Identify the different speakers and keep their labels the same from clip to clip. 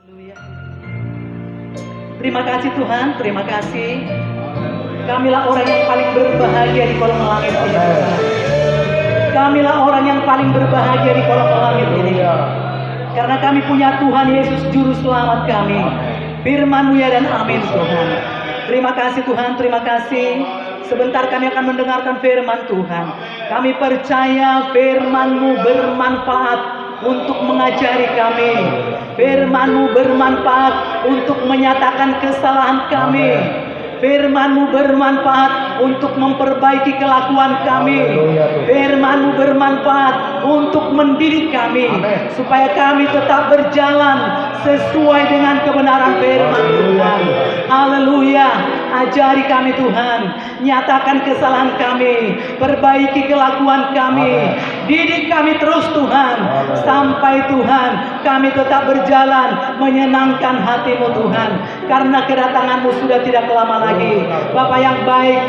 Speaker 1: Haleluya. Terima kasih Tuhan, terima kasih. Kamilah orang yang paling berbahagia di kolong langit ini. Kamilah orang yang paling berbahagia di kolong langit ini. Karena kami punya Tuhan Yesus Juru Selamat kami. Firman-Mu ya dan amin Tuhan. Terima kasih Tuhan, terima kasih. Sebentar kami akan mendengarkan firman Tuhan. Kami percaya firman-Mu bermanfaat untuk mengajari kami. Firman-Mu bermanfaat untuk menyatakan kesalahan kami. Firman-Mu bermanfaat untuk memperbaiki kelakuan kami. Firman-Mu bermanfaat untuk mendidik kami. Supaya kami tetap berjalan sesuai dengan kebenaran firman Tuhan. Haleluya. Ajari kami Tuhan. Nyatakan kesalahan kami. Perbaiki kelakuan kami. Didik kami terus Tuhan. Sampai Tuhan kami tetap berjalan menyenangkan hati-Mu Tuhan. Karena kedatangan-Mu sudah tidak lama lagi. Bapa yang baik,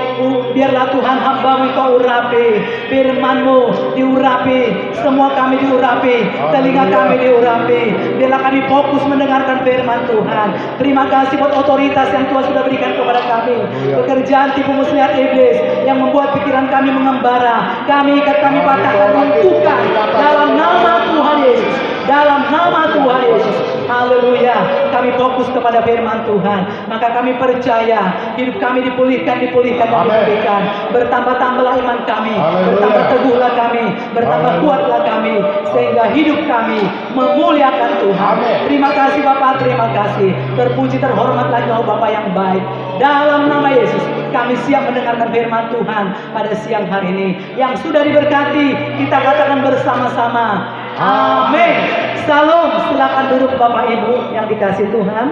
Speaker 1: biarlah Tuhan hamba-Mu Engkau urapi. Firman-Mu diurapi. Semua kami diurapi. Telinga kami diurapi. Biarlah kami fokus mendengarkan firman Tuhan. Terima kasih buat otoritas yang Tuhan sudah berikan kepada kami. Pekerjaan tipu muslihat iblis yang membuat pikiran kami mengembara. Kami ikat, kami patahkan, runtuhkan dalam nama Tuhan Yesus. Dalam nama Tuhan Yesus. Haleluya. Kami fokus kepada firman Tuhan. Maka kami percaya hidup kami dipulihkan dan dipulihkan. Bertambah-tambahlah iman kami. Bertambah teguhlah kami. Bertambah kuatlah kami. Sehingga hidup kami memuliakan Tuhan. Terima kasih Bapak, terima kasih. Terpuji terhormatlah Engkau Bapa yang baik. Dalam nama Yesus kami siap mendengarkan firman Tuhan pada siang hari ini. Yang sudah diberkati kita katakan bersama-sama amin. Salam. Silakan duduk Bapak Ibu yang dikasih Tuhan.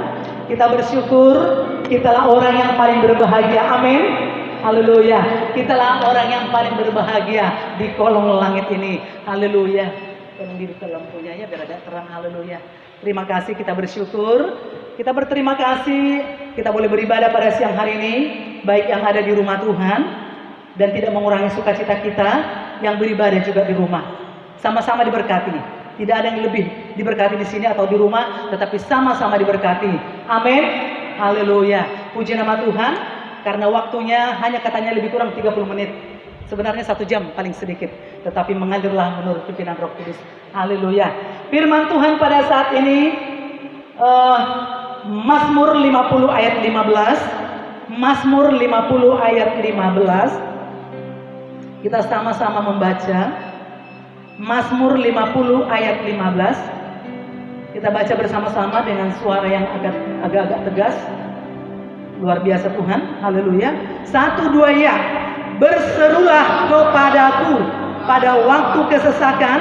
Speaker 1: Kita bersyukur kitalah orang yang paling berbahagia. Amin. Haleluya. Kitalah orang yang paling berbahagia di kolong langit ini. Haleluya. Tolong dibuka lampunya ya biar ada terang. Haleluya. Terima kasih, kita bersyukur. Kita berterima kasih kita boleh beribadah pada siang hari ini. Baik yang ada di rumah Tuhan dan tidak mengurangi sukacita kita yang beribadah juga di rumah. Sama-sama diberkati. Tidak ada yang lebih diberkati di sini atau di rumah, tetapi sama-sama diberkati. Amin. Haleluya. Puji nama Tuhan. Karena waktunya hanya katanya lebih kurang 30 menit. Sebenarnya 1 jam paling sedikit. Tetapi mengalirlah menurut pimpinan Roh Kudus. Haleluya. Firman Tuhan pada saat ini Mazmur 50 ayat 15. Mazmur 50 ayat 15. Kita sama-sama membaca. Mazmur 50 ayat 15. Kita baca bersama-sama dengan suara yang agak-agak tegas. Luar biasa Tuhan. Haleluya. 1, 2 ya. Berserulah kepadaku pada waktu kesesakan.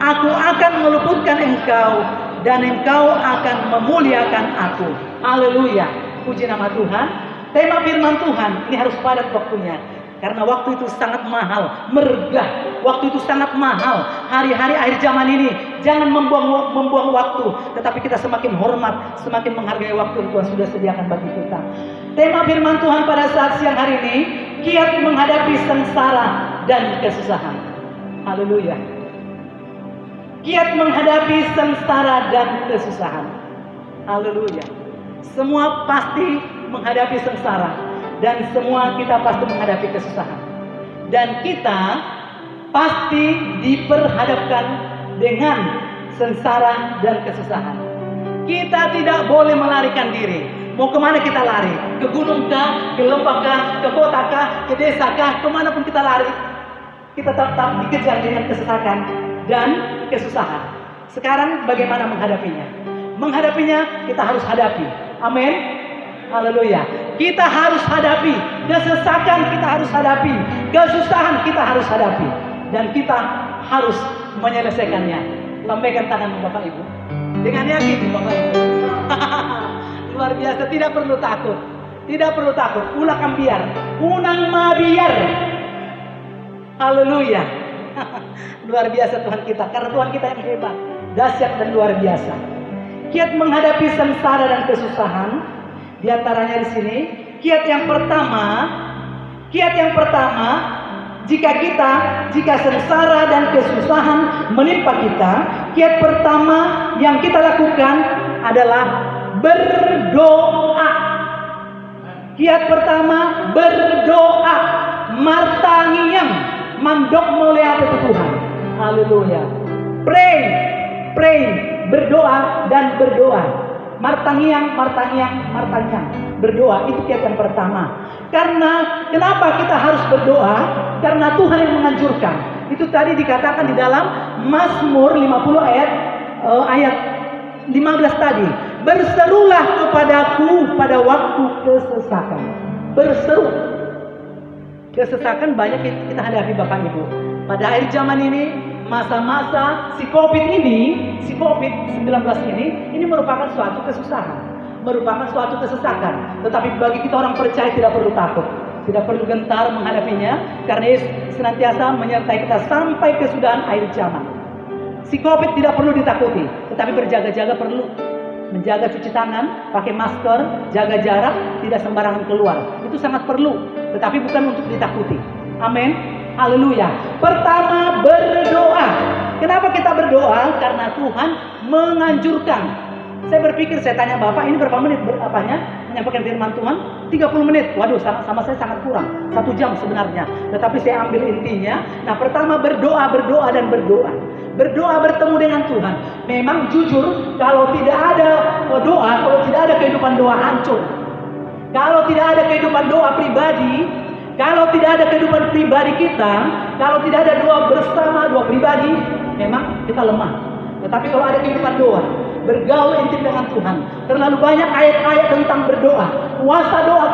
Speaker 1: Aku akan meluputkan engkau dan engkau akan memuliakan aku. Haleluya. Puji nama Tuhan. Tema firman Tuhan ini harus padat waktunya. Karena waktu itu sangat mahal, mergah. Waktu itu sangat mahal. Hari-hari akhir zaman ini jangan membuang waktu, tetapi kita semakin hormat, semakin menghargai waktu yang Tuhan sudah sediakan bagi kita. Tema firman Tuhan pada saat siang hari ini, kiat menghadapi sengsara dan kesusahan. Haleluya. Kiat menghadapi sengsara dan kesusahan. Haleluya. Semua pasti menghadapi sengsara. Dan semua kita pasti menghadapi kesusahan. Dan kita pasti diperhadapkan dengan sengsara dan kesusahan. Kita tidak boleh melarikan diri. Mau kemana kita lari? Ke gunung kah? Ke lembah kah? Ke kota kah? Ke desa kah? Kemanapun kita lari, kita tetap dikejar dengan kesesakan dan kesusahan. Sekarang bagaimana menghadapinya? Menghadapinya kita harus hadapi. Amin. Haleluya. Kita harus hadapi kesesakan, kita harus hadapi kesusahan, kita harus hadapi, dan kita harus menyelesaikannya. Lambaikan tangan Bapak Ibu dengan yakin Bapak Ibu. Luar biasa. Tidak perlu takut. Tidak perlu takut. Ulah kambiar, unang mabiar. Haleluya. Luar biasa Tuhan kita. Karena Tuhan kita yang hebat, dahsyat dan luar biasa. Kiat menghadapi sengsara dan kesusahan. Di antaranya di sini, kiat yang pertama, jika sengsara dan kesusahan menimpa kita, kiat pertama yang kita lakukan adalah berdoa. Kiat pertama berdoa. Martangiang mandok mulai apa itu Tuhan. Haleluya. Pray, berdoa dan berdoa. Martangiang. Berdoa itu kiat yang pertama. Karena kenapa kita harus berdoa? Karena Tuhan yang menganjurkan. Itu tadi dikatakan di dalam Mazmur 50 ayat 15 tadi. Berserulah kepadaku pada waktu kesesakan. Berseru. Kesesakan banyak kita hadapi Bapak Ibu. Pada akhir zaman ini, masa-masa si COVID-19 ini merupakan suatu kesusahan, merupakan suatu kesesakan. Tetapi bagi kita orang percaya tidak perlu takut, tidak perlu gentar menghadapinya, karena Yesus senantiasa menyertai kita sampai kesudahan akhir zaman. Si COVID tidak perlu ditakuti, tetapi berjaga-jaga perlu. Menjaga cuci tangan, pakai masker, jaga jarak, tidak sembarangan keluar. Itu sangat perlu, tetapi bukan untuk ditakuti. Amin. Haleluya. Pertama berdoa. Kenapa kita berdoa? Karena Tuhan menganjurkan. Saya berpikir, saya tanya Bapak, ini berapa menit menyampaikan firman Tuhan? 30 menit. Waduh, sama saya sangat kurang. 1 jam sebenarnya. Tetapi saya ambil intinya. Nah, pertama berdoa dan berdoa. Berdoa bertemu dengan Tuhan. Memang jujur, kalau tidak ada doa, kalau tidak ada kehidupan doa hancur. Kalau tidak ada kehidupan doa pribadi, kalau tidak ada kehidupan pribadi kita, kalau tidak ada doa bersama, doa pribadi, memang kita lemah. Tetapi kalau ada kehidupan doa, bergaul intim dengan Tuhan, terlalu banyak ayat-ayat tentang berdoa, kuasa doa,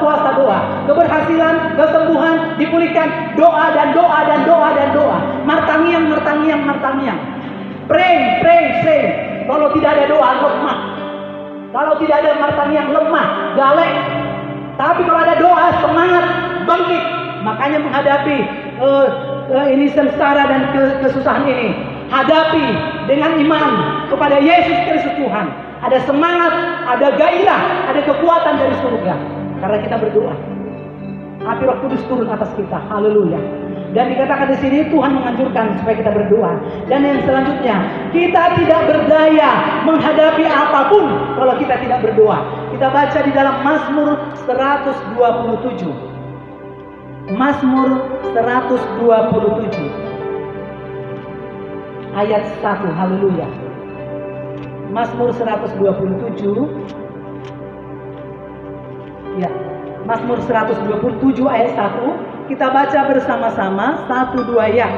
Speaker 1: keberhasilan, kesembuhan, dipulihkan, doa dan doa. Martangiang. Pray. Kalau tidak ada doa, lemah. Kalau tidak ada martangiang, lemah, galak. Tapi kalau ada doa, semangat, bangkit. Makanya menghadapi ini sengsara dan kesusahan ini, hadapi dengan iman kepada Yesus Kristus Tuhan. Ada semangat, ada gairah, ada kekuatan dari surga. Karena kita berdoa, api Roh Kudus turun atas kita. Haleluya. Dan dikatakan di sini Tuhan menganjurkan supaya kita berdoa. Dan yang selanjutnya, kita tidak berdaya menghadapi apapun kalau kita tidak berdoa. Kita baca di dalam Mazmur 127. Mazmur 127 ayat 1. Haleluya. Mazmur 127. Ya, Mazmur 127 ayat 1. Kita baca bersama-sama 1-2 ya.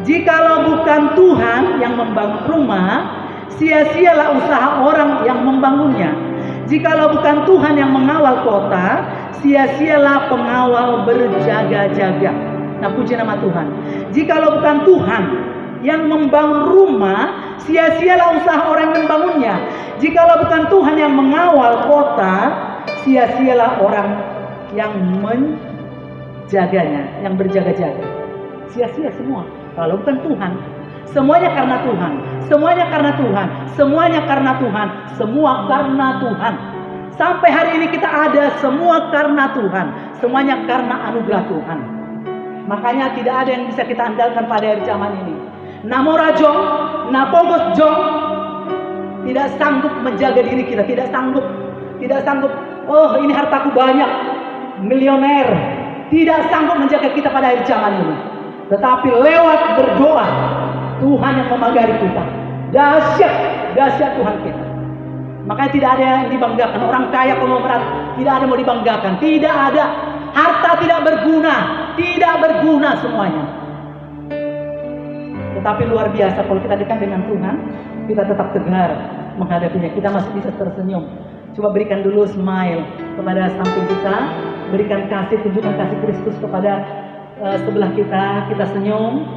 Speaker 1: Jikalau bukan Tuhan yang membangun rumah, sia-sialah usaha orang yang membangunnya. Jikalau bukan Tuhan yang mengawal kota, sia-sialah pengawal berjaga-jaga. Nah, puji nama Tuhan. Jikalau bukan Tuhan yang membangun rumah, sia-sialah usaha orang yang membangunnya. Jikalau bukan Tuhan yang mengawal kota, sia-sialah orang yang menjaganya, yang berjaga-jaga. Sia-sia semua kalau bukan Tuhan. Semuanya karena Tuhan. Semuanya karena Tuhan. Semuanya karena Tuhan. Semua karena Tuhan. Sampai hari ini kita ada semua karena Tuhan. Semuanya karena anugerah Tuhan. Makanya tidak ada yang bisa kita andalkan pada hari zaman ini. Namorajong, napogos jong, tidak sanggup menjaga diri kita. Tidak sanggup. Oh, ini hartaku banyak, miliuner. Tidak sanggup menjaga kita pada akhir zaman ini. Tetapi lewat berdoa, Tuhan yang memagari kita. Dahsyat Tuhan kita. Makanya tidak ada yang dibanggakan. Orang kaya konglomerat tidak ada mau dibanggakan. Tidak ada. Harta tidak berguna semuanya. Tetapi luar biasa kalau kita dekat dengan Tuhan, kita tetap tegar menghadapinya. Kita masih bisa tersenyum. Coba berikan dulu smile kepada samping kita, berikan kasih, tunjukkan kasih Kristus kepada sebelah kita. Kita senyum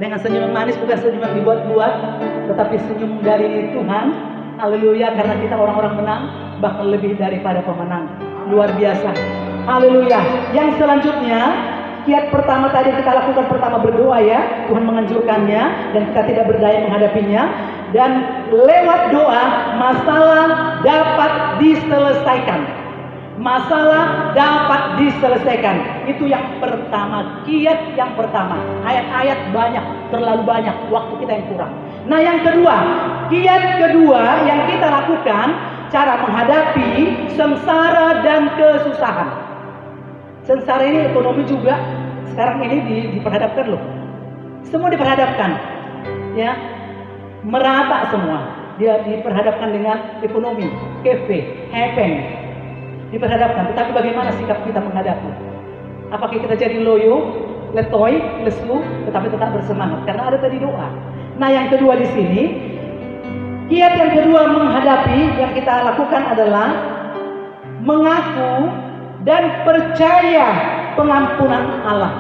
Speaker 1: dengan senyum manis, bukan senyum yang dibuat-buat, tetapi senyum dari Tuhan. Haleluya, karena kita orang-orang menang, bahkan lebih daripada pemenang. Luar biasa. Haleluya. Yang selanjutnya, kiat pertama tadi kita lakukan, pertama berdoa ya, Tuhan menganjurkannya dan kita tidak berdaya menghadapinya. Dan lewat doa masalah dapat diselesaikan. Masalah dapat diselesaikan. Itu yang pertama, kiat yang pertama. Ayat-ayat banyak, terlalu banyak, waktu kita yang kurang. Nah, yang kedua, kiat kedua yang kita lakukan, cara menghadapi sengsara dan kesusahan. Sengsara ini ekonomi juga sekarang ini diperhadapkan loh. Semua diperhadapkan, ya, merata semua. Dia diperhadapkan dengan ekonomi, kefe, hepeng, diperhadapkan. Tetapi bagaimana sikap kita menghadapi? Apakah kita jadi loyo, letoy, lesu, tetapi tetap bersemangat? Karena ada tadi doa. Nah, yang kedua di sini, kiat yang kedua menghadapi yang kita lakukan adalah mengaku dan percaya pengampunan Allah.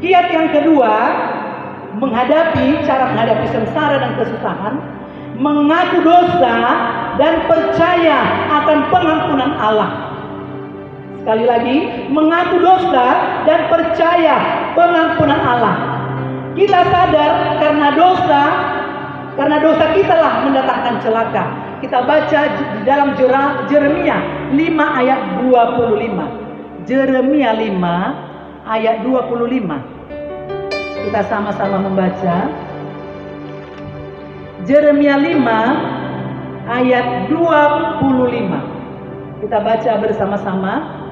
Speaker 1: Kiat yang kedua cara menghadapi sengsara dan kesusahan, mengaku dosa dan percaya akan pengampunan Allah. Sekali lagi, mengaku dosa dan percaya pengampunan Allah. Kita sadar karena dosa kita lah mendatangkan celaka. Kita baca di dalam Jeremia 5 ayat 25. Jeremia 5 ayat 25. Kita sama-sama membaca. Jeremia 5 ayat 25. Kita baca bersama-sama.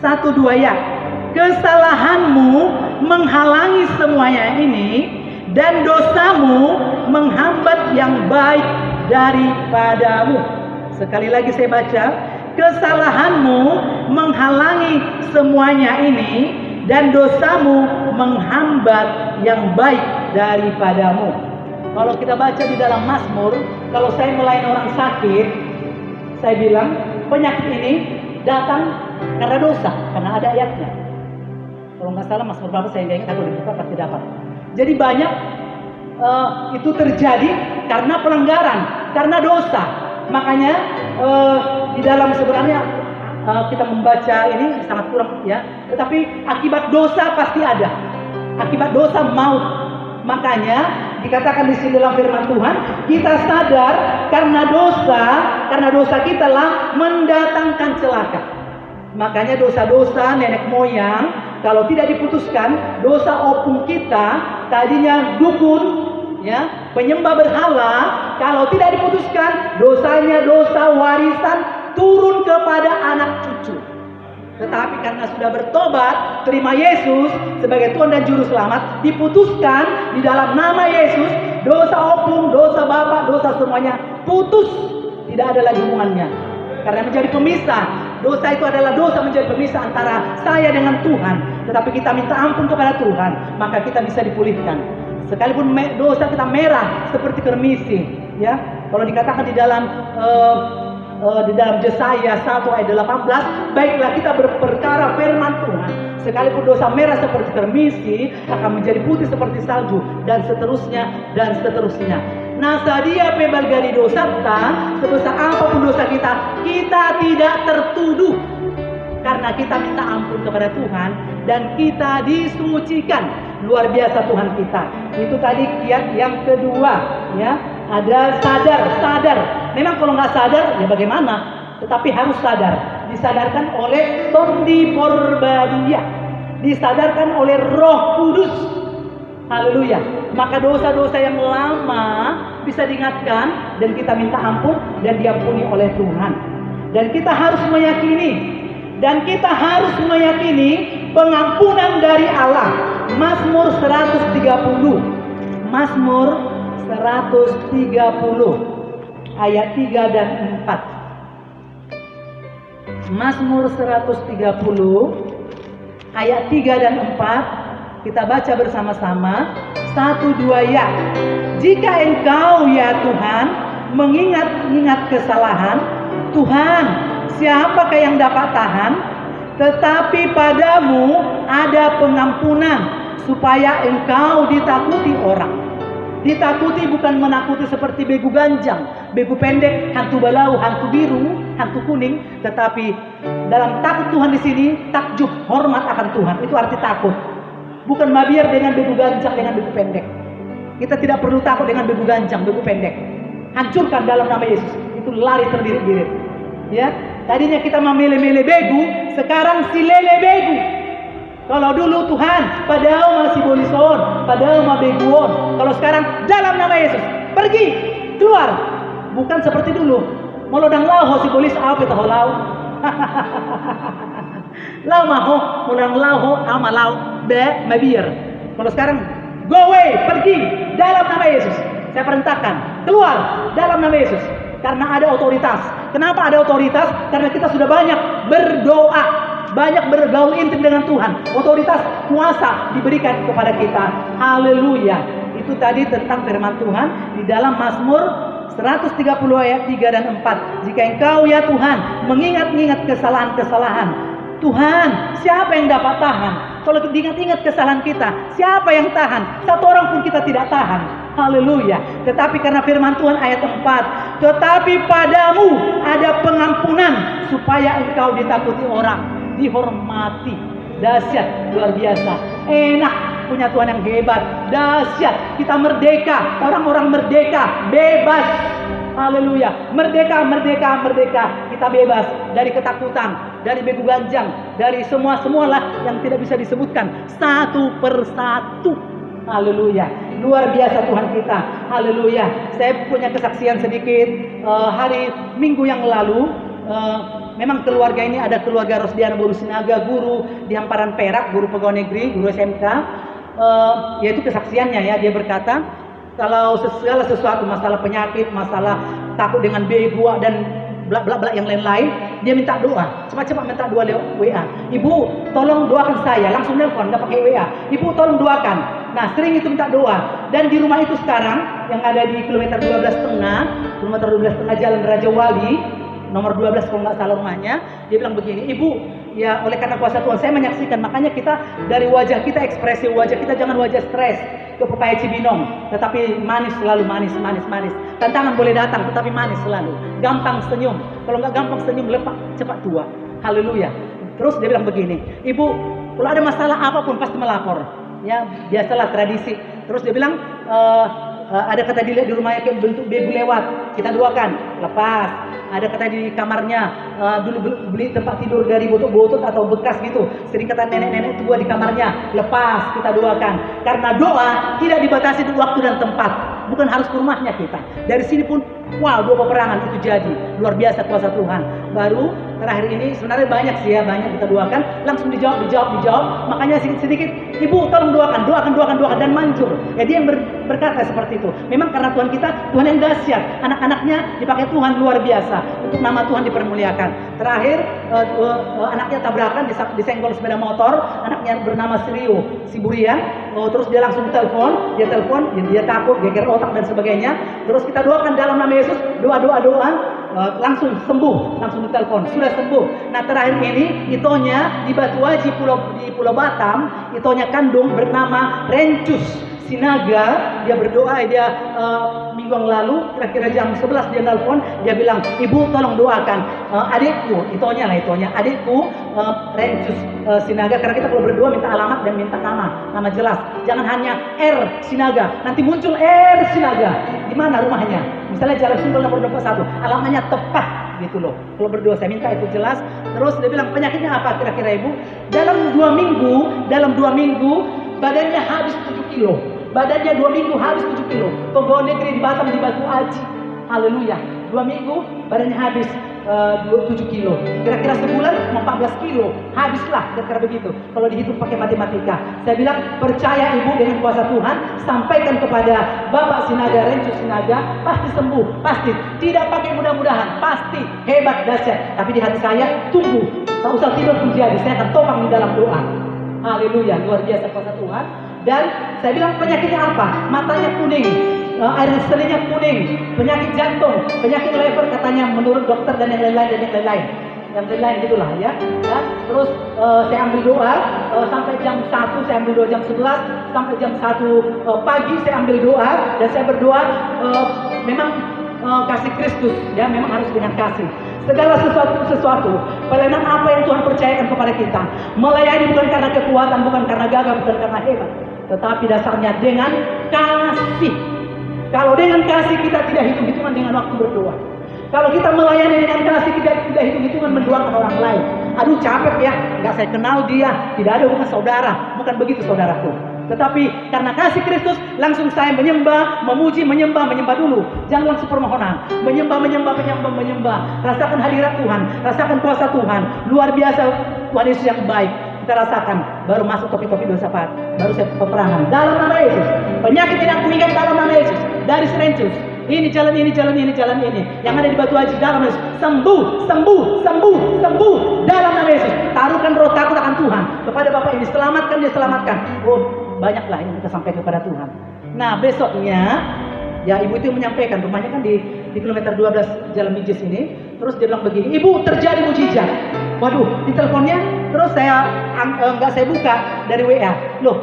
Speaker 1: 1, 2 ya. Kesalahanmu menghalangi semuanya ini, dan dosamu menghambat yang baik daripadamu. Sekali lagi saya baca. Kesalahanmu menghalangi semuanya ini, dan dosamu menghambat yang baik daripadamu. Kalau kita baca di dalam Mazmur, kalau saya melayani orang sakit, saya bilang penyakit ini datang karena dosa, karena ada ayatnya. Kalau nggak salah Mazmur berapa saya nggak ingat, kalau dibuka pasti dapat. Jadi banyak itu terjadi karena pelanggaran, karena dosa. Makanya di dalam sebenarnya kita membaca ini sangat kurang ya, tetapi akibat dosa pasti ada. Akibat dosa maut. Makanya dikatakan di sini dalam firman Tuhan, kita sadar karena dosa kita lah mendatangkan celaka. Makanya dosa-dosa nenek moyang kalau tidak diputuskan, dosa opung kita tadinya dukun, ya, penyembah berhala, kalau tidak diputuskan, dosanya dosa warisan turun kepada anak cucu. Tetapi karena sudah bertobat, terima Yesus sebagai Tuhan dan Juru Selamat, diputuskan di dalam nama Yesus, dosa opung, dosa bapak, dosa semuanya putus, tidak ada lagi hubungannya. Karena menjadi pemisah, dosa itu adalah dosa menjadi pemisah antara saya dengan Tuhan. Tetapi kita minta ampun kepada Tuhan, maka kita bisa dipulihkan. Sekalipun dosa kita merah seperti kermisi, ya. Kalau dikatakan di dalam Yesaya 1 ayat 18, baiklah kita berperkara firman Tuhan, sekalipun dosa merah seperti kermisi akan menjadi putih seperti salju, dan seterusnya dan seterusnya. Nah, sadia pebal gali dosa ta, sebesar apapun dosa kita tidak tertuduh karena kita minta ampun kepada Tuhan dan kita disucikan. Luar biasa Tuhan kita. Itu tadi kiat yang kedua, ya. Ada sadar. Memang kalau nggak sadar, ya bagaimana? Tetapi harus sadar. Disadarkan oleh Tondi Porbadia. Disadarkan oleh Roh Kudus. Haleluya. Maka dosa-dosa yang lama bisa diingatkan dan kita minta ampun dan diampuni oleh Tuhan. Dan kita harus meyakini pengampunan dari Allah. Mazmur 130. Mazmur 130 ayat 3 dan 4. Mazmur 130 ayat 3 dan 4. Kita baca bersama-sama. 1, 2 ya. Jika engkau ya Tuhan mengingat-ingat kesalahan, Tuhan, siapakah yang dapat tahan? Tetapi padamu ada pengampunan, supaya engkau ditakuti orang. Ditakuti bukan menakuti seperti begu ganjang, begu pendek, hantu balau, hantu biru, hantu kuning, tetapi dalam takut Tuhan di sini takjub, hormat akan Tuhan. Itu arti takut. Bukan mabiar dengan begu ganjang, dengan begu pendek. Kita tidak perlu takut dengan begu ganjang, begu pendek. Hancurkan dalam nama Yesus. Itu lari terdirit-dirit. Ya, tadinya kita memilih-milih begu, sekarang si lele begu. Kalau dulu Tuhan, padahal masih bolison, padahal ma beguon. Kalau sekarang dalam nama Yesus, pergi, keluar. Bukan seperti dulu. Molodang lau si polis apa tahu lau. Lau maho, molodang lau ama lau be mabir. Kalau sekarang go away, pergi dalam nama Yesus. Saya perintahkan, keluar dalam nama Yesus. Karena ada otoritas. Kenapa ada otoritas? Karena kita sudah banyak berdoa, banyak bergaul intim dengan Tuhan. Otoritas kuasa diberikan kepada kita. Haleluya. Itu tadi tentang firman Tuhan di dalam Mazmur 130 ayat 3 dan 4. Jika engkau ya Tuhan mengingat-ingat kesalahan-kesalahan, Tuhan, siapa yang dapat tahan? Kalau diingat-ingat kesalahan kita, siapa yang tahan? Satu orang pun kita tidak tahan. Haleluya. Tetapi karena firman Tuhan ayat 4, tetapi padamu ada pengampunan supaya engkau ditakuti orang, dihormati. Dahsyat, luar biasa. Enak punya Tuhan yang hebat. Dahsyat, kita merdeka. Orang-orang merdeka, bebas. Haleluya. Merdeka, merdeka, merdeka. Kita bebas dari ketakutan, dari begu ganjang, dari semualah yang tidak bisa disebutkan satu persatu. Haleluya. Luar biasa Tuhan kita. Haleluya. Saya punya kesaksian sedikit. Hari Minggu yang lalu, memang keluarga ini ada keluarga Rosdiana Boru Sinaga, guru di Hamparan Perak, guru pegawai negeri, guru SMK. Yaitu kesaksiannya ya, dia berkata kalau segala sesuatu, masalah penyakit, masalah takut dengan begu dan bla bla bla yang lain-lain, dia minta doa, cepat-cepat minta doa lewat WA. Ibu tolong doakan saya, langsung nelpon, nggak pakai WA. Ibu tolong doakan. Nah sering itu minta doa. Dan di rumah itu sekarang yang ada di kilometer 12,5 Jalan Raja Wali, nomor 12 kalau nggak salah rumahnya, dia bilang begini, Ibu, ya oleh karena kuasa Tuhan saya menyaksikan, makanya kita dari wajah kita, ekspresi wajah kita jangan wajah stres ke pepaya Cibinong, tetapi manis selalu, manis. Tantangan boleh datang, tetapi manis selalu. Gampang senyum, kalau nggak gampang senyum lepak cepat tua. Haleluya. Terus dia bilang begini, Ibu, kalau ada masalah apapun pasti melapor. Ya biasalah tradisi. Terus dia bilang, ada kata dilihat di rumahnya kayak bentuk begu lewat, kita doakan, lepas. Ada kata di kamarnya, dulu beli tempat tidur dari botol-botol atau bekas gitu, sering kata nenek-nenek tua di kamarnya, lepas, kita doakan. Karena doa tidak dibatasi waktu dan tempat, bukan harus ke rumahnya kita. Dari sini pun, wow, 2 peperangan itu jadi. Luar biasa kuasa Tuhan. Baru terakhir ini sebenarnya banyak sih ya, banyak kita doakan, langsung dijawab. Makanya sedikit, Ibu tolong doakan dan manjur. Ya dia yang berkata seperti itu. Memang karena Tuhan kita, Tuhan yang dahsyat. Anak-anaknya dipakai Tuhan luar biasa untuk nama Tuhan dipermuliakan. Terakhir anaknya tabrakan, disenggol sepeda motor. Anaknya bernama Sirio Siburian. Terus dia langsung telepon, dia takut, geger otak dan sebagainya. Terus kita doakan dalam nama Yesus, doa, langsung sembuh, langsung ditelepon, sudah sembuh. Nah terakhir ini, itonya di Batu Aji di Pulau Batam, itonya kandung bernama Rencus Sinaga. Dia berdoa, minggu yang lalu kira-kira jam 11 dia nelpon, dia bilang, Ibu tolong doakan adikku, itonya adikku Rencus Sinaga. Karena kita kalau berdoa minta alamat dan minta nama jelas, jangan hanya R Sinaga, nanti muncul R Sinaga, di mana rumahnya, misalnya Jalan Sumber nomor 21, alamatnya tepat gitu loh. Kalau berdoa saya minta itu jelas. Terus dia bilang, penyakitnya apa kira-kira Ibu? Dalam 2 minggu badannya habis 7 kilo. Badannya 2 minggu habis 7 kilo. Pegawai negeri di Batam di Batu Aji. Haleluya. 2 minggu badannya habis 7 kilo. Kira-kira sebulan 14 kilo. Habislah kira-kira begitu. Kalau dihitung pakai matematika. Saya bilang, percaya Ibu dengan kuasa Tuhan. Sampaikan kepada Bapak Sinaga, Rencus Sinaga. Pasti sembuh. Pasti. Tidak pakai mudah-mudahan. Pasti. Hebat, dahsyat. Tapi di hati saya, tunggu. Tak usah tidur pun jadi. Saya akan topang di dalam doa. Haleluya. Luar biasa kuasa Tuhan. Dan saya bilang, penyakitnya apa? Matanya kuning, air selinya kuning, penyakit jantung, penyakit lever katanya menurut dokter dan yang lain gitulah ya. Dan terus saya ambil doa sampai jam 1, saya ambil doa jam 11 sampai jam 1 pagi saya ambil doa dan saya berdoa, memang kasih Kristus ya, memang harus dengan kasih. Segala sesuatu pelayanan apa yang Tuhan percayakan kepada kita, melayani bukan karena kekuatan, bukan karena gagah, bukan karena hebat, tetapi dasarnya dengan kasih. Kalau dengan kasih kita tidak hitung-hitungan dengan waktu berdoa. Kalau kita melayani dengan kasih, kita tidak hitung-hitungan mendoakan orang lain. aduh capek ya, nggak saya kenal dia, tidak ada hubungan saudara. Bukan begitu saudaraku. Tetapi karena kasih Kristus, langsung saya menyembah, memuji, menyembah dulu. Jangan langsung permohonan. Menyembah. Rasakan hadirat Tuhan, rasakan kuasa Tuhan. Luar biasa Tuhan Yesus yang baik. Kita rasakan, baru masuk topi-topi dosa Pak. Baru saya peperangan dalam nama Yesus. Penyakit tidak kuingat dalam nama Yesus. Dari Serentus. Ini jalan ini. Yang ada di Batu Haji dalam Yesus. Sembuh dalam nama Yesus. Taruhkan roh takut akan Tuhan kepada Bapak ini. Selamatkan dia, selamatkan. Oh, banyaklah yang kita sampaikan kepada Tuhan. Nah, besoknya ya ibu itu menyampaikan, rumahnya kan di kilometer 12 Jalan Mijis ini. Terus dia bilang begini, "Ibu, terjadi mujizat." Waduh, di teleponnya terus saya buka dari WA. Loh,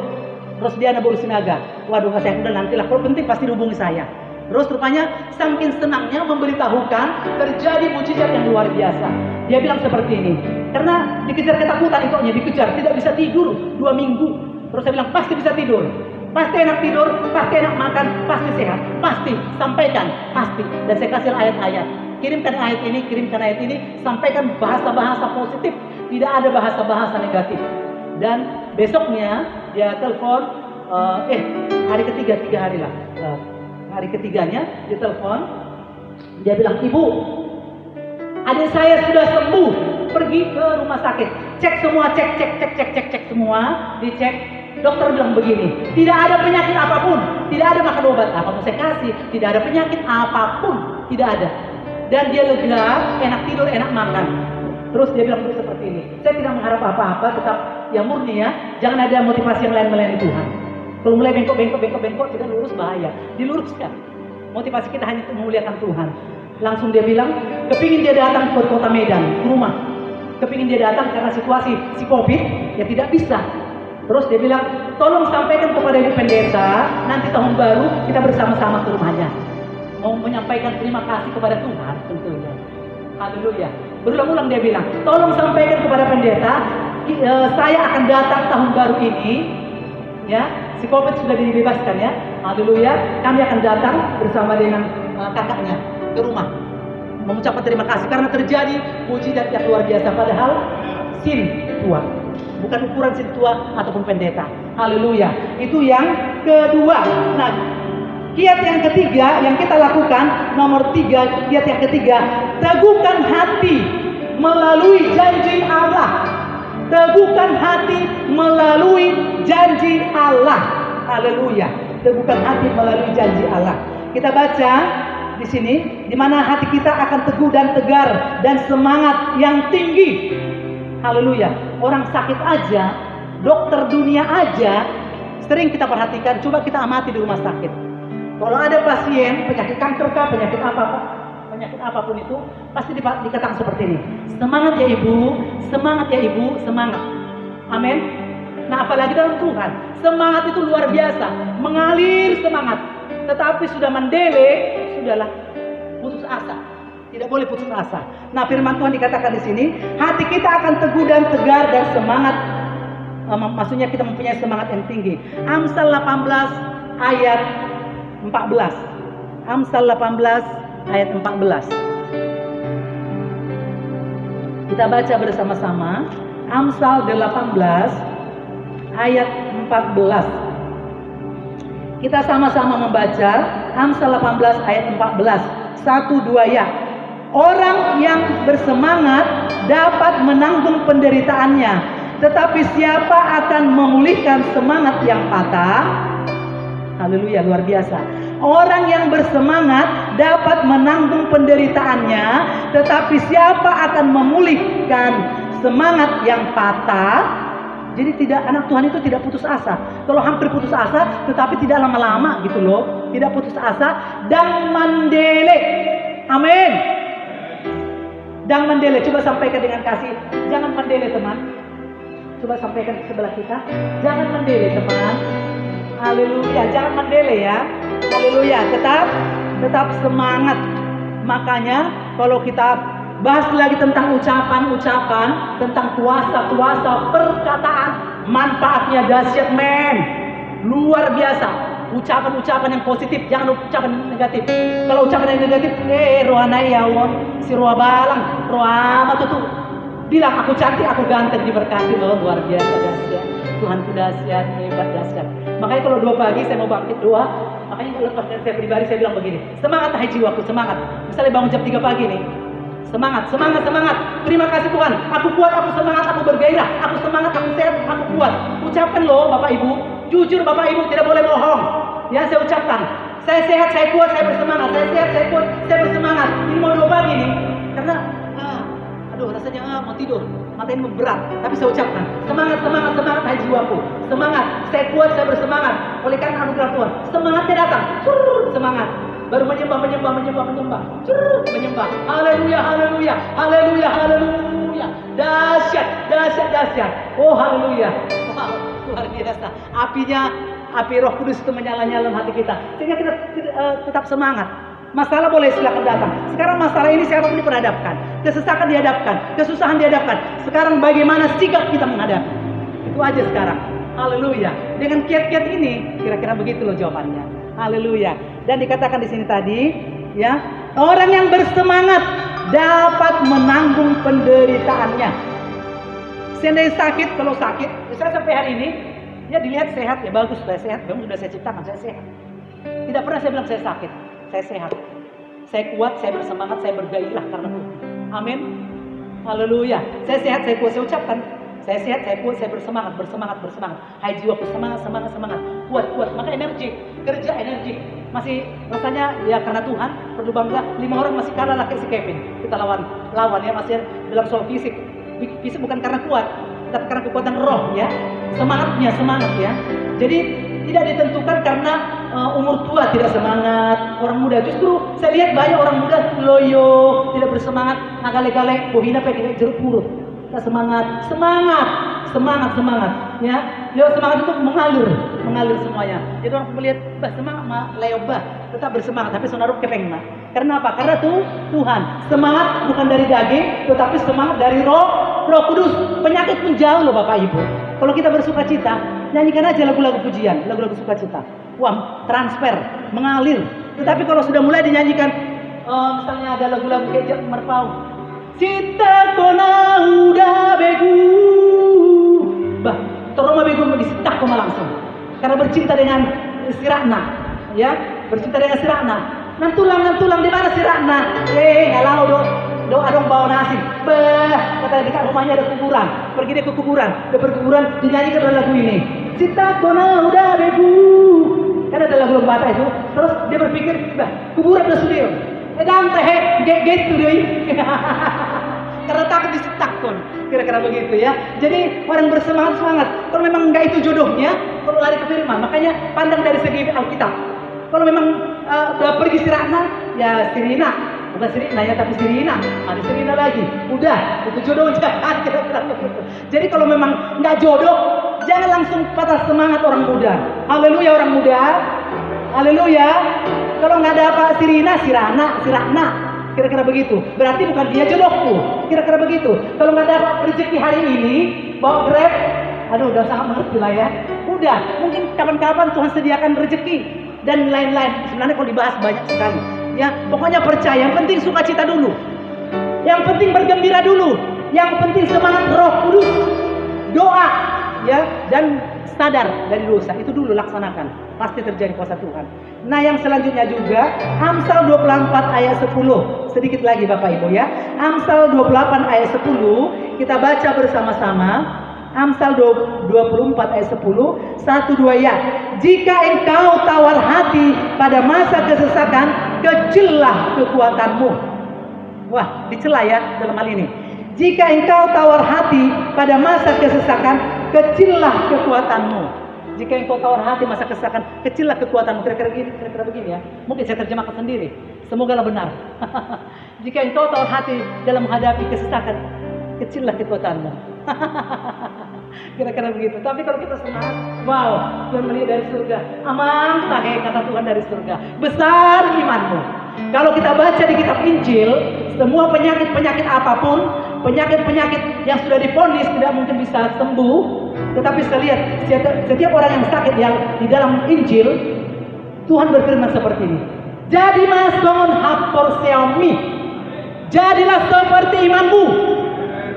Speaker 1: Rosdiana Boru Sinaga. Waduh, saya udah nantilah, kalau penting pasti hubungi saya. Terus rupanya saking senangnya memberitahukan terjadi mujizat yang luar biasa. Dia bilang seperti ini, karena dikejar ketakutan itu, dikejar, tidak bisa tidur 2 minggu. Terus saya bilang pasti bisa tidur, pasti enak tidur, pasti enak makan, pasti sehat, pasti sampaikan, pasti. Dan saya kasih ayat-ayat, kirimkan ayat ini, sampaikan bahasa-bahasa positif, tidak ada bahasa-bahasa negatif. Dan besoknya dia telepon, hari ketiga, 3 hari lah. Hari ketiganya dia telepon, dia bilang, "Ibu, adik saya sudah sembuh, pergi ke rumah sakit, cek semua, cek semua, dicek. Dokter bilang begini, tidak ada penyakit apapun, tidak ada makan obat apapun saya kasih, tidak ada penyakit apapun, tidak ada. Dan dia lega, enak tidur, enak makan." Terus dia bilang seperti ini, "Saya tidak mengharap apa-apa, tetap yang murni ya, jangan ada motivasi yang lain melayani Tuhan. Kalau mulai bengkok, tidak lurus bahaya. Diluruskan. Motivasi kita hanya untuk memuliakan Tuhan." Langsung dia bilang, kepingin dia datang ke kota Medan, ke rumah. Kepingin dia datang karena situasi si Covid, ya tidak bisa. Terus dia bilang, "Tolong sampaikan kepada Ibu Pendeta, nanti tahun baru kita bersama-sama ke rumahnya." Mau menyampaikan terima kasih kepada Tuhan tentunya. Haleluya. Berulang-ulang dia bilang, "Tolong sampaikan kepada pendeta, saya akan datang tahun baru ini, ya, si Covid sudah dibebaskan ya, haleluya, kami akan datang bersama dengan kakaknya ke rumah, mengucapkan terima kasih karena terjadi mujizat yang luar biasa, padahal sin tua, bukan ukuran sin tua ataupun pendeta." Haleluya. Itu yang kedua. Nah, kiat yang ketiga yang kita lakukan, nomor 3, kiat yang ketiga, teguhkan hati melalui janji Allah. Teguhkan hati melalui janji Allah. Haleluya. Teguhkan hati melalui janji Allah. Kita baca di sini, di mana hati kita akan teguh dan tegar dan semangat yang tinggi. Haleluya. Orang sakit aja, dokter dunia aja, sering kita perhatikan, coba kita amati di rumah sakit. Kalau ada pasien penyakit kanker kah, penyakit apapun itu, pasti dikatakan seperti ini, "Semangat ya ibu, semangat ya ibu, semangat." Amin. Nah, apalagi dalam Tuhan, semangat itu luar biasa, mengalir semangat. Tetapi sudah mendele, sudahlah, putus asa. Tidak boleh putus asa. Nah, firman Tuhan dikatakan di sini, hati kita akan teguh dan tegar dan semangat. Maksudnya kita mempunyai semangat yang tinggi. Amsal 18 ayat 14. Amsal 18 ayat 14. Kita baca bersama-sama. Amsal 18 ayat 14. Kita sama-sama membaca Amsal 18 ayat 14. 1, 2 ya. Orang yang bersemangat dapat menanggung penderitaannya, tetapi siapa akan memulihkan semangat yang patah? Haleluya, luar biasa. Orang yang bersemangat dapat menanggung penderitaannya, tetapi siapa akan memulihkan semangat yang patah? Jadi anak Tuhan itu tidak putus asa. Kalau hampir putus asa, tetapi tidak lama-lama gitu loh. Tidak putus asa dan mendele. Amin. Dan mendele. Coba sampaikan dengan kasih. Jangan mendele teman. Coba sampaikan ke sebelah kita. Jangan mendele teman. Haleluya. Jangan mendele ya. Haleluya. Tetap semangat. Makanya kalau kita bahas lagi tentang ucapan-ucapan, tentang kuasa-kuasa perkataan, manfaatnya dahsyat men. Luar biasa. Ucapan-ucapan yang positif, jangan ucapan negatif. Kalau ucapan yang negatif, rohanai yawon, si roha balang, roha apa tuh. Bilang aku cantik, aku ganteng, diberkati. Oh luar biasa dahsyat. Tuhanku dahsyat, hebat, dahsyat. Makanya kalau doa pagi saya mau bangkit doa. Makanya kalau lepas dari saya pribadi saya bilang begini, semangat hai jiwaku, semangat. Misalnya bangun jam 3 pagi nih, semangat, semangat, semangat. Terima kasih Tuhan, aku kuat, aku semangat, aku bergairah, aku semangat, aku sehat, aku kuat. Ucapkan loh Bapak Ibu, jujur Bapak Ibu, tidak boleh bohong. Ya saya ucapkan, saya sehat, saya kuat, saya bersemangat, saya sehat, saya kuat, saya bersemangat. Ini mau doa pagi nih, karena aduh rasanya mau tidur, mata ini berat. Tapi saya ucapkan, semangat, semangat, semangat hai jiwaku, semangat, saya kuat, saya bersemangat. Oleh karena anugerah Tuhan, semangatnya datang, semangat. Baru menyembah, menyembah, menyembah, menyembah, menyembah. Haleluya, haleluya, haleluya, haleluya. Dahsyat, dahsyat, dahsyat. Oh haleluya. Wow, luar biasa. Apinya, api Roh Kudus itu menyala-nyala hati kita, sehingga kita tetap semangat. Masalah boleh silakan datang. Sekarang masalah ini siapapun diperhadapkan, kesesakan dihadapkan, kesusahan dihadapkan. Sekarang bagaimana sikap kita menghadapi? Itu aja sekarang. Haleluya. Dengan kiat-kiat ini, kira-kira begitu loh jawabannya. Haleluya. Dan dikatakan di sini tadi, ya, orang yang bersemangat dapat menanggung penderitaannya. Seandainya sakit, kalau sakit, misalnya sampai hari ini, ya dilihat sehat, ya bagus, saya sehat, memang sudah saya ciptakan, saya sehat. Tidak pernah saya bilang saya sakit, saya sehat, saya kuat, saya bersemangat, saya bergairah karena Tuhan. Amin. Haleluya. Saya sehat, saya kuat, saya ucapkan. Saya sehat, saya kuat, saya bersemangat, bersemangat, bersemangat. Hai jiwaku, semangat, semangat, semangat. Kuat, kuat. Maka energi, kerja energi. Masih rasanya ya karena Tuhan perlu bangga. 5 orang masih kalah laki si Kevin. Kita lawan ya masih dalam soal fisik. Fisik bukan karena kuat, tapi karena kekuatan roh ya. Semangatnya semangat ya. Jadi tidak ditentukan karena umur tua tidak semangat, orang muda. Justru saya lihat banyak orang muda loyo, tidak bersemangat, gale-gale, bohina pakai jeruk purut. Kita semangat, semangat, semangat, semangat, ya. Yo semangat itu mengalir semuanya. Jadi orang melihat, bah semangat, leo bah, tetap bersemangat, tapi sonarup kepeng mah. Karena apa? Karena Tuhan. Semangat bukan dari daging, tetapi semangat dari Roh Kudus. Penyakit pun jauh loh Bapak Ibu. Kalau kita bersuka cita, nyanyikan aja lagu-lagu pujian, lagu-lagu sukacita. Wah, transfer, mengalir. Tetapi kalau sudah mulai dinyanyikan, misalnya ada lagu-lagu kayak Merpau, Cinta kona udah begu, bah, teroma begu disitak koma langsung. Karena bercinta dengan si Ratna, ya, bercinta dengan si Ratna. Nantulang di mana si Ratna? Halau doa dong bawa nasi. Bah, kata dekat rumahnya ada kuburan. Pergi dia ke kuburan, dinyanyikan lagu ini. Cinta kona udah begu. Kan ada lagu Batak itu. Terus dia berpikir, bah, kuburan udah sudah. Edam teh gitu deh. Karena takut disetakkan. Kira-kira begitu ya. Jadi orang bersemangat. Kalau memang enggak itu jodohnya, kalau lari ke firman, makanya pandang dari segi Alkitab. Kalau memang udah pergi si Ratna, ya Sirina. Bukan Sirina ya, tapi Sirina. Ada Sirina lagi. Udah, itu jodohnya. Kira-kira begitu. Jadi kalau memang enggak jodoh, jangan langsung patah semangat orang muda. Haleluya orang muda. Haleluya. Kalau nggak ada apa Sirina, Sirana, kira-kira begitu. Berarti bukan dia jodohku, kira-kira begitu. Kalau nggak ada rezeki hari ini, bawa Grab, aduh udah sangat mengerti lah ya. Udah, mungkin kapan-kapan Tuhan sediakan rezeki dan lain-lain. Sebenarnya kalau dibahas banyak sekali. Ya, pokoknya percaya. Yang penting sukacita dulu. Yang penting bergembira dulu. Yang penting semangat Roh Kudus, doa, ya, dan sadar dari dosa. Itu dulu laksanakan. Pasti terjadi kuasa Tuhan. Nah yang selanjutnya juga Amsal 24 ayat 10. Sedikit lagi Bapak Ibu ya. Amsal 28 ayat 10. Kita baca bersama-sama. Amsal 24 ayat 10. 1-2 ya. Jika engkau tawar hati pada masa kesesakan, kecillah kekuatanmu. Wah, dicela ya dalam hal ini. Jika engkau tawar hati pada masa kesesakan, kecillah kekuatanmu. Jika engkau tawar hati masa kesesakan, kecillah kekuatanmu. Kira-kira begini ya. Mungkin saya terjemahkan sendiri. Semoga benar. Jika engkau tawar hati dalam menghadapi kesesakan, kecillah kekuatanmu. Kira-kira begitu. Tapi kalau kita semangat, wow, Tuhan melihat dari surga. Aman, kata Tuhan dari surga. Besar imanmu. Kalau kita baca di kitab Injil, semua penyakit-penyakit apapun, penyakit-penyakit yang sudah divonis tidak mungkin bisa sembuh. Tetapi saya lihat setiap orang yang sakit yang di dalam Injil, Tuhan berfirman seperti ini. Jadi mas dongon hapor seomi, jadilah seperti imanmu.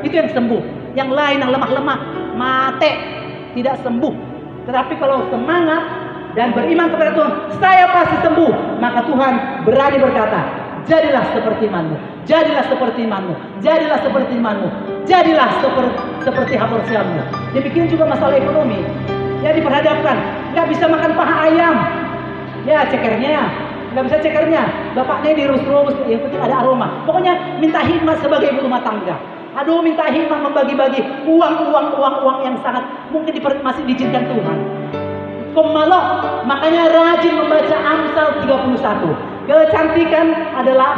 Speaker 1: Itu yang sembuh. Yang lain yang lemah-lemah, mati, tidak sembuh. Tetapi kalau semangat dan beriman kepada Tuhan, saya pasti sembuh. Maka Tuhan berani berkata, jadilah seperti imanmu, jadilah seperti imanmu, jadilah seperti imanmu, jadilah seperti haporsiamu. Demikian juga masalah ekonomi. Ya diperhadapkan, nggak bisa makan paha ayam. Ya cekernya, nggak bisa cekernya. Bapaknya dirus-rus, yang penting ada aroma. Pokoknya minta hikmat sebagai ibu rumah tangga. Aduh, minta hikmat membagi-bagi uang yang sangat mungkin masih diizinkan Tuhan. Kemalok, makanya rajin membaca Amsal 31. Kecantikan adalah,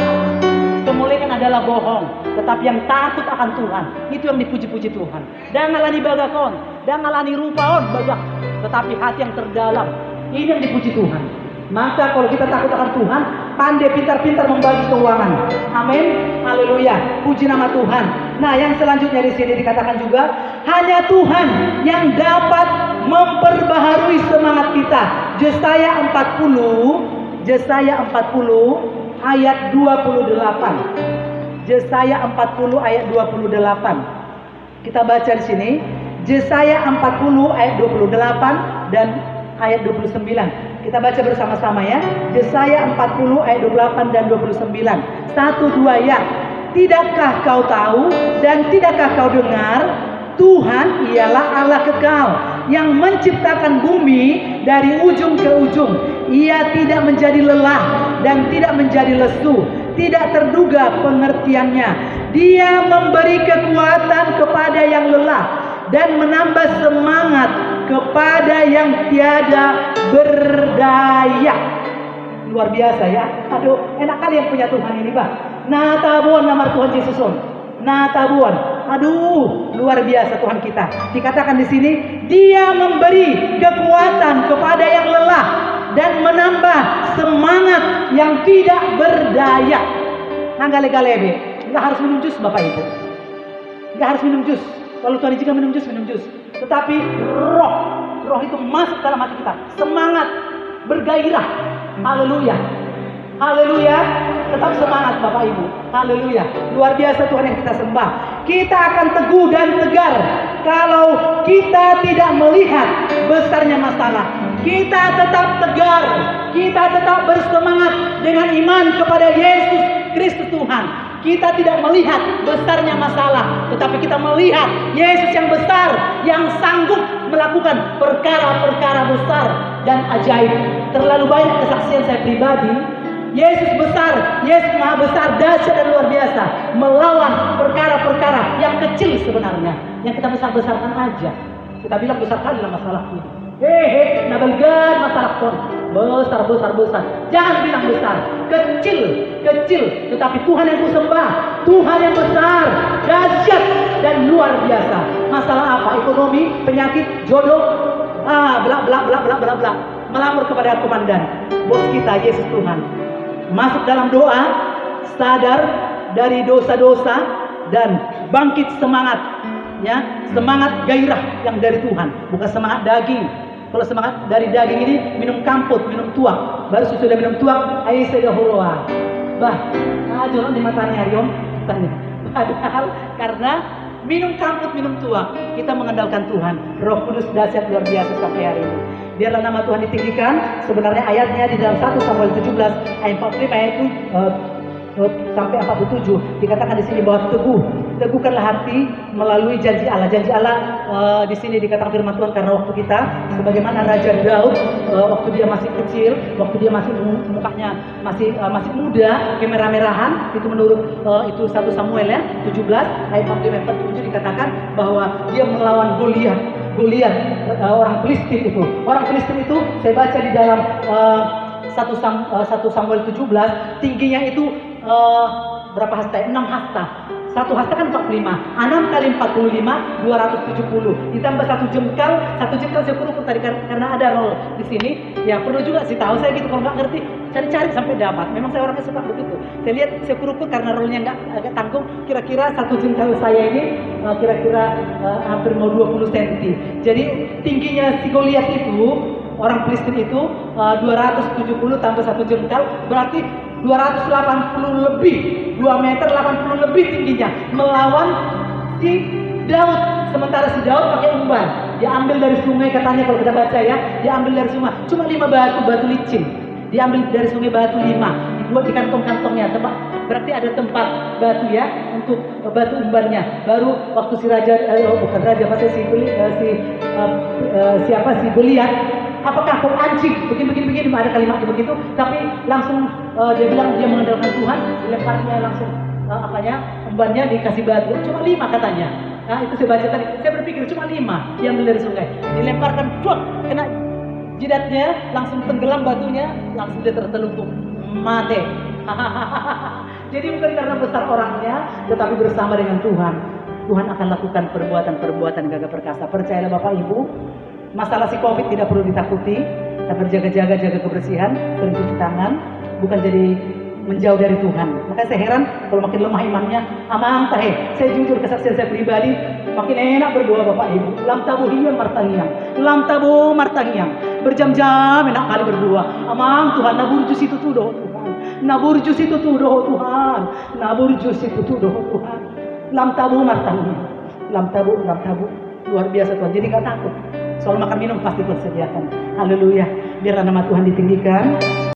Speaker 1: kemuliaan adalah bohong, tetapi yang takut akan Tuhan itu yang dipuji-puji Tuhan. Dan ngalani bagakon, dan ngalani rupaon bagak, tetapi hati yang terdalam ini yang dipuji Tuhan. Maka kalau kita takut akan Tuhan, pandai pintar-pintar membagi keuangan. Amin, haleluya, puji nama Tuhan. Nah, yang selanjutnya di sini dikatakan juga, hanya Tuhan yang dapat memperbaharui semangat kita. Yesaya 40 ayat 28. Yesaya 40 ayat 28. Kita baca di sini, Yesaya 40 ayat 28 dan ayat 29. Kita baca bersama-sama ya. Yesaya 40 ayat 28 dan 29. 1-2 ya. Tidakkah kau tahu dan tidakkah kau dengar? Tuhan ialah Allah kekal yang menciptakan bumi dari ujung ke ujung. Ia tidak menjadi lelah dan tidak menjadi lesu, tidak terduga pengertiannya. Dia memberi kekuatan kepada yang lelah dan menambah semangat kepada yang tiada berdaya. Luar biasa ya. Aduh, enak kali yang punya Tuhan ini, Bah. Natabuan nama Tuhan Yesus. Natabuan. Aduh, luar biasa Tuhan kita. Dikatakan di sini, Dia memberi kekuatan kepada yang lelah dan menambah semangat yang tidak berdaya. Nanggalebe, enggak harus minum jus Bapak Ibu. Enggak harus minum jus. Kalau Tuhan izinkan minum jus. Tetapi roh itu masuk dalam hati kita. Semangat, bergairah. Haleluya. Haleluya. Tetap semangat Bapak Ibu. Haleluya. Luar biasa Tuhan yang kita sembah. Kita akan teguh dan tegar kalau kita tidak melihat besarnya masalah. Kita tetap tegar. Kita tetap bersemangat dengan iman kepada Yesus Kristus Tuhan. Kita tidak melihat besarnya masalah, tetapi kita melihat Yesus yang besar, yang sanggup melakukan perkara-perkara besar dan ajaib. Terlalu banyak kesaksian saya pribadi. Yesus besar, Yesus maha besar, dahsyat dan luar biasa, melawan perkara-perkara yang kecil sebenarnya, yang kita besar-besarkan aja. Kita bilang besar kali lah masalah ini. Nabalgan masalah pun besar. Jangan bilang besar, kecil. Tetapi Tuhan yang kusembah, Tuhan yang besar, dahsyat dan luar biasa. Masalah apa? Ekonomi, penyakit, jodoh, bla. Melamar kepada komandan, bos kita Yesus Tuhan. Masuk dalam doa, sadar dari dosa-dosa dan bangkit semangat. Ya, semangat gairah yang dari Tuhan, bukan semangat daging. Kalau semangat dari daging ini minum kamput, minum tuak. Baru sudah minum tuak, air sudah hurua. Bah, jolok di matanya Riom. Padahal karena minum kamput, minum tuak, kita mengandalkan Tuhan. Roh Kudus dahsyat luar biasa sampai hari ini. Biarlah nama Tuhan ditinggikan. Sebenarnya ayatnya di dalam 1 Samuel 17 ayat 45 itu sampai 47 dikatakan di sini bahwa teguhkanlah hati melalui janji Allah. Janji Allah di sini dikatakan firman Tuhan karena waktu kita sebagaimana Raja Daud waktu dia masih kecil, waktu dia masih mukanya masih muda, kemerah-merahan, itu menurut itu 1 Samuel ya 17 ayat 45-47 dikatakan bahwa dia melawan Goliat, orang Filistin itu. Orang Filistin itu saya baca di dalam 1 Samuel 17 tingginya itu berapa hasta? 6 hasta. 1 hasta kan 45. 6 kali 45 270. Ditambah 1 jengkal saya ukur tadi karena ada roll di sini. Ya perlu juga sih tahu saya gitu, kalau nggak ngerti cari-cari sampai dapat. Memang saya orangnya suka begitu. Saya lihat saya ukur karena rollnya nggak agak tanggung. Kira-kira 1 jengkal saya ini kira-kira hampir mau 20 cm. Jadi tingginya si Goliat itu, orang Filistin itu 270 tambah 1 jengkal berarti 280 lebih, 2 meter 80 lebih tingginya melawan si Daud. Sementara si Daud pakai umban, dia ambil dari sungai, katanya kalau kita baca ya, dia ambil dari sungai cuma 5 batu licin, diambil dari sungai batu 5, dibuat di kantong-kantongnya, berarti ada tempat batu ya untuk batu umbannya. Baru waktu si raja, bukan raja, maksudnya si Goliat, apakah kau anjing begini, ada kalimat begitu, tapi langsung dia bilang dia mengandalkan Tuhan, dilemparnya langsung umbannya dikasih batu, cuma 5 katanya. Nah itu saya baca tadi, saya berpikir cuma 5 diambil dari sungai, dilemparkan, kena jidatnya, langsung tenggelam batunya, langsung dia tertelungkup mati. Jadi bukan karena besar orangnya, tetapi bersama dengan Tuhan, Tuhan akan lakukan perbuatan-perbuatan gagah perkasa. Percayalah Bapak Ibu, masalah si COVID tidak perlu ditakuti, tapi jaga kebersihan, sering cuci tangan, bukan jadi menjauh dari Tuhan. Makanya saya heran kalau makin lemah imannya, saya jujur kesaksian saya pribadi, makin enak berdoa Bapak Ibu. Lam tabu martangiang, berjam-jam enak kali berdoa. Tuhan, naburjus itu tuh doh Tuhan, naburjus itu tuh doh Tuhan, naburjus itu tuh doh Tuhan. Lam tabu martangiang, lam tabu, luar biasa Tuhan. Jadi nggak takut. Soal makan minum pasti Tuhan sediakan. Haleluya. Biar nama Tuhan ditinggikan.